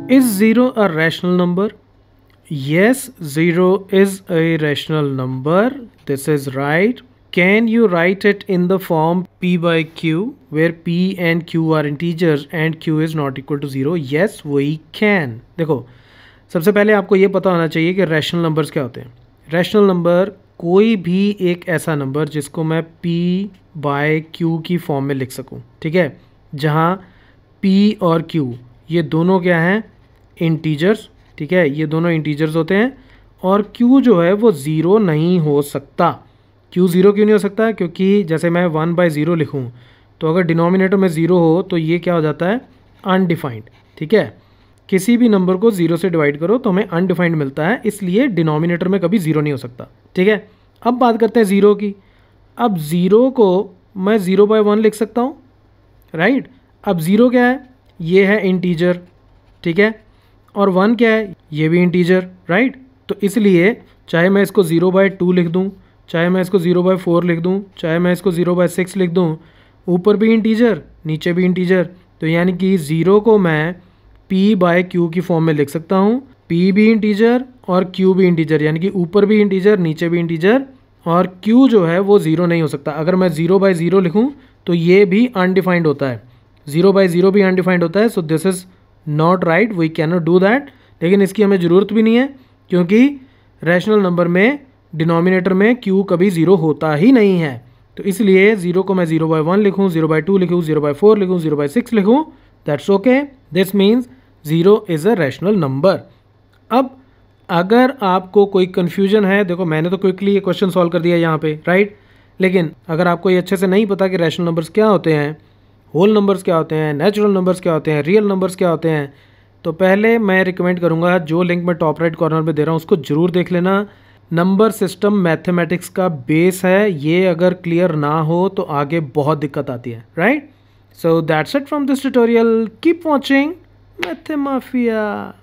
Is 0 a rational number? Yes, 0 is a rational number. This is right. Can you write it in the form p by q, where p and q are integers and q is not equal to 0? Yes, we can. देखो, सबसे पहले आपको ये पता होना चाहिए कि rational numbers क्या होते हैं. रैशनल नंबर कोई भी एक ऐसा नंबर जिसको मैं p बाय q की फॉर्म में लिख सकूं, ठीक है, जहां p और q ये दोनों क्या हैं, इंटीजर्स, ठीक है, ये दोनों इंटीजर्स होते हैं और q जो है वो ज़ीरो नहीं हो सकता. q ज़ीरो क्यों नहीं हो सकता? क्योंकि जैसे मैं 1/0 लिखूं तो अगर डिनोमिनेटर में ज़ीरो हो तो ये क्या हो जाता है, अनडिफाइंड. ठीक है, किसी भी नंबर को ज़ीरो से डिवाइड करो तो हमें अनडिफाइंड मिलता है, इसलिए डिनोमिनेटर में कभी ज़ीरो नहीं हो सकता. ठीक है, अब बात करते हैं ज़ीरो की. अब ज़ीरो को मैं 0/1 लिख सकता हूँ, राइट. अब ज़ीरो क्या है, ये है इंटीजर, ठीक है, और 1 क्या है, ये भी इंटीजर, राइट. तो इसलिए चाहे मैं इसको 0/2 लिख दूँ, चाहे मैं इसको 0/4 लिख दूँ, चाहे मैं इसको 0/6 लिख दूँ, ऊपर भी इंटीजर नीचे भी इंटीजर. तो यानी कि ज़ीरो को मैं p/q की फॉर्म में लिख सकता हूँ. p भी इंटीजर और q भी इंटीजर, यानी कि ऊपर भी इंटीजर नीचे भी इंटीजर, और q जो है वो ज़ीरो नहीं हो सकता. अगर मैं 0/0 लिखूँ तो ये भी अनडिफाइंड होता है, 0/0 भी अनडिफाइंड होता है. So this is not right, we can not do that. लेकिन इसकी हमें ज़रूरत भी नहीं है क्योंकि रैशनल नंबर में डिनोमिनेटर में q कभी ज़ीरो होता ही नहीं है. तो इसलिए ज़ीरो को मैं 0/1 लिखूँ, 0/2 लिखूँ, 0/4 लिखूँ, 0/6 लिखूँ, that's okay. This means zero is a rational number. अब अगर आपको कोई कन्फ्यूजन है, देखो मैंने तो क्विकली ये क्वेश्चन सॉल्व कर दिया यहाँ पे, राइट. लेकिन अगर आपको ये अच्छे से नहीं पता कि रैशनल नंबर्स क्या होते हैं, होल नंबर्स क्या होते हैं, नेचुरल नंबर्स क्या होते हैं, रियल नंबर्स क्या होते हैं, तो पहले मैं रिकमेंड करूँगा जो लिंक मैं टॉप राइट कॉर्नर में दे रहा हूँ उसको ज़रूर देख लेना. नंबर सिस्टम मैथमेटिक्स का बेस है, ये अगर क्लियर ना हो तो आगे बहुत दिक्कत आती है, right. So that's it from this tutorial. Keep watching मैथमाफिया.